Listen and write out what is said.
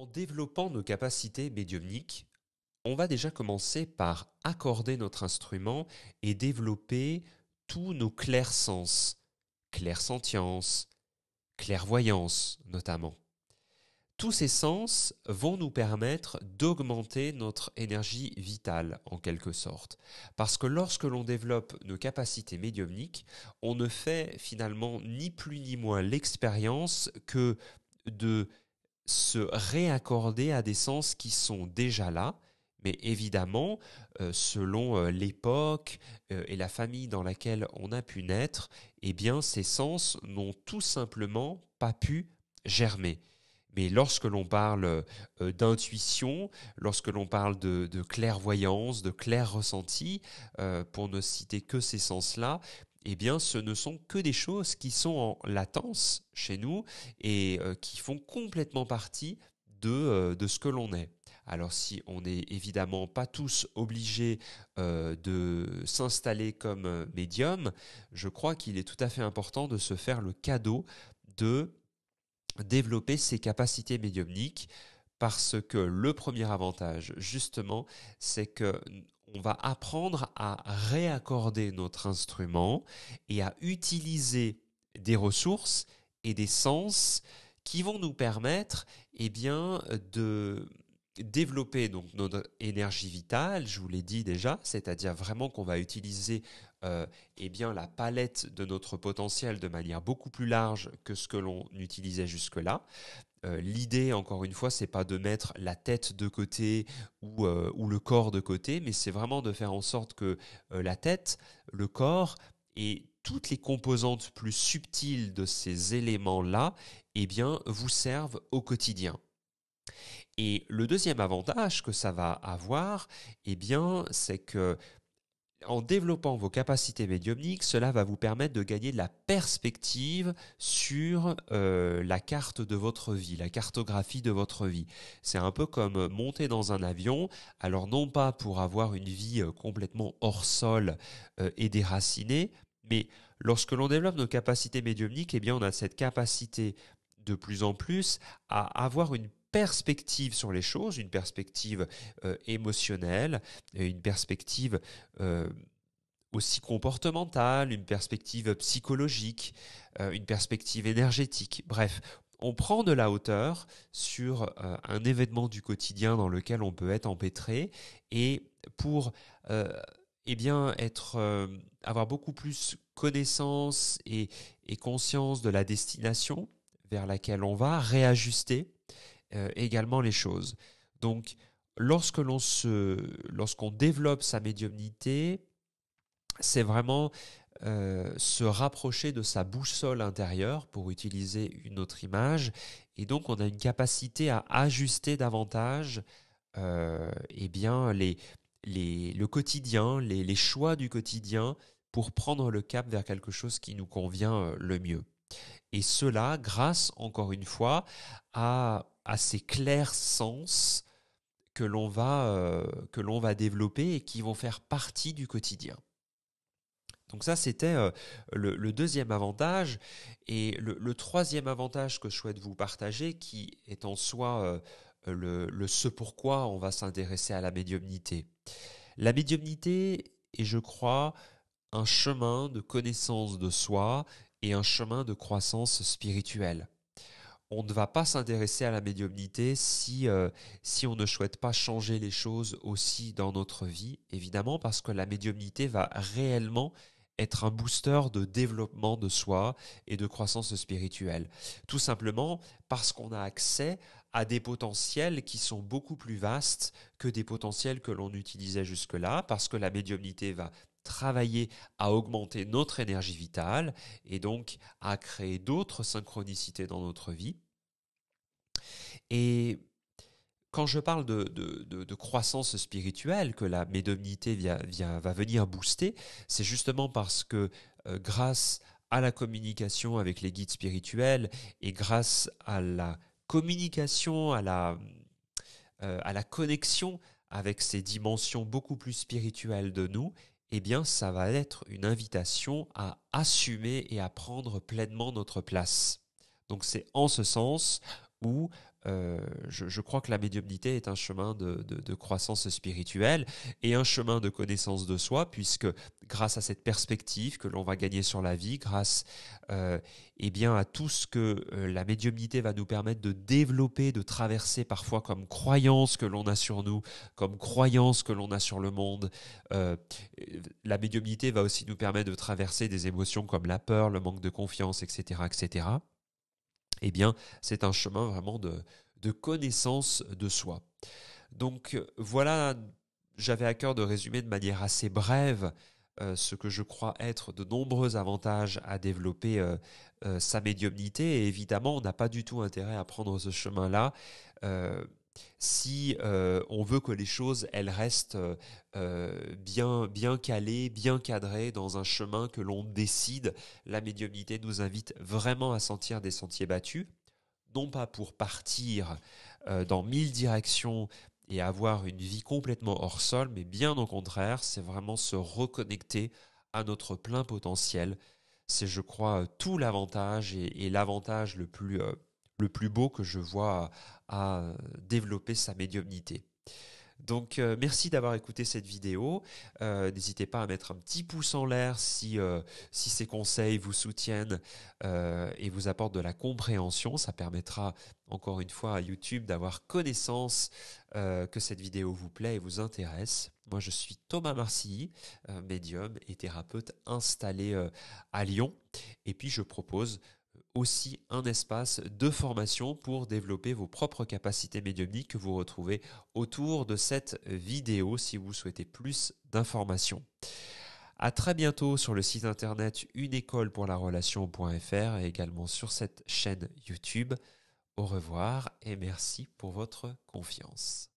En développant nos capacités médiumniques, on va déjà commencer par accorder notre instrument et développer tous nos clairsens, clairsentience, clairvoyance notamment. Tous ces sens vont nous permettre d'augmenter notre énergie vitale en quelque sorte. Parce que lorsque l'on développe nos capacités médiumniques, on ne fait finalement ni plus ni moins l'expérience que de se réaccorder à des sens qui sont déjà là, mais évidemment, selon l'époque et la famille dans laquelle on a pu naître, eh bien, ces sens n'ont tout simplement pas pu germer. Mais lorsque l'on parle d'intuition, lorsque l'on parle de clairvoyance, de clair ressenti, pour ne citer que ces sens-là, eh bien, ce ne sont que des choses qui sont en latence chez nous et qui font complètement partie de ce que l'on est. Alors si on n'est évidemment pas tous obligés de s'installer comme médium, je crois qu'il est tout à fait important de se faire le cadeau de développer ses capacités médiumniques parce que le premier avantage, justement, c'est que on va apprendre à réaccorder notre instrument et à utiliser des ressources et des sens qui vont nous permettre, eh bien, de développer donc notre énergie vitale, je vous l'ai dit déjà, c'est-à-dire vraiment qu'on va utiliser eh bien la palette de notre potentiel de manière beaucoup plus large que ce que l'on utilisait jusque-là. L'idée, encore une fois, c'est pas de mettre la tête de côté ou le corps de côté, mais c'est vraiment de faire en sorte que la tête, le corps et toutes les composantes plus subtiles de ces éléments-là, eh bien, vous servent au quotidien. Et le deuxième avantage que ça va avoir, eh bien, c'est que en développant vos capacités médiumniques, cela va vous permettre de gagner de la perspective sur la carte de votre vie, la cartographie de votre vie. C'est un peu comme monter dans un avion, alors non pas pour avoir une vie complètement hors sol et déracinée, mais lorsque l'on développe nos capacités médiumniques, eh bien on a cette capacité de plus en plus à avoir une perspective sur les choses, une perspective émotionnelle, une perspective euh, aussi comportementale, une perspective psychologique, une perspective énergétique. Bref, on prend de la hauteur sur un événement du quotidien dans lequel on peut être empêtré et pour eh bien être avoir beaucoup plus connaissance et conscience de la destination vers laquelle on va réajuster également les choses. Donc lorsqu'on développe sa médiumnité, c'est vraiment se rapprocher de sa boussole intérieure, pour utiliser une autre image, et donc on a une capacité à ajuster davantage eh bien le quotidien, les choix du quotidien pour prendre le cap vers quelque chose qui nous convient le mieux. Et cela grâce, encore une fois, à ces clairs sens que l'on va développer et qui vont faire partie du quotidien. Donc ça, c'était le deuxième avantage. Et le troisième avantage que je souhaite vous partager, qui est en soi le ce pourquoi on va s'intéresser à la médiumnité. La médiumnité est, je crois, un chemin de connaissance de soi et un chemin de croissance spirituelle. On ne va pas s'intéresser à la médiumnité si on ne souhaite pas changer les choses aussi dans notre vie, évidemment, parce que la médiumnité va réellement être un booster de développement de soi et de croissance spirituelle. Tout simplement parce qu'on a accès à des potentiels qui sont beaucoup plus vastes que des potentiels que l'on utilisait jusque-là, parce que la médiumnité va travailler à augmenter notre énergie vitale et donc à créer d'autres synchronicités dans notre vie. Et quand je parle de croissance spirituelle que la médiumnité va venir booster, c'est justement parce que grâce à la communication avec les guides spirituels et grâce à la communication, à la connexion avec ces dimensions beaucoup plus spirituelles de nous, eh bien, ça va être une invitation à assumer et à prendre pleinement notre place. Donc, c'est en ce sens où Je crois que la médiumnité est un chemin de croissance spirituelle et un chemin de connaissance de soi, puisque grâce à cette perspective que l'on va gagner sur la vie, grâce eh bien, à tout ce que la médiumnité va nous permettre de développer, de traverser parfois comme croyance que l'on a sur nous, comme croyance que l'on a sur le monde, euh, la médiumnité va aussi nous permettre de traverser des émotions comme la peur, le manque de confiance, etc., etc. Eh bien, c'est un chemin vraiment de connaissance de soi. Donc voilà, j'avais à cœur de résumer de manière assez brève ce que je crois être de nombreux avantages à développer sa médiumnité. Et évidemment, on n'a pas du tout intérêt à prendre ce chemin-là euh, si on veut que les choses, elles restent bien calées, bien cadrées dans un chemin que l'on décide. La médiumnité nous invite vraiment à sentir des sentiers battus, non pas pour partir dans 1000 directions et avoir une vie complètement hors sol, mais bien au contraire, c'est vraiment se reconnecter à notre plein potentiel. C'est, je crois, tout l'avantage et l'avantage le plus beau que je vois à développer sa médiumnité. Donc merci d'avoir écouté cette vidéo. N'hésitez pas à mettre un petit pouce en l'air si ces conseils vous soutiennent et vous apportent de la compréhension. Ça permettra encore une fois à YouTube d'avoir connaissance que cette vidéo vous plaît et vous intéresse. Moi je suis Thomas Marcilly, médium et thérapeute installé à Lyon. Et puis je propose aussi un espace de formation pour développer vos propres capacités médiumniques que vous retrouvez autour de cette vidéo si vous souhaitez plus d'informations. À très bientôt sur le site internet uneécolepourlarelation.fr et également sur cette chaîne YouTube. Au revoir et merci pour votre confiance.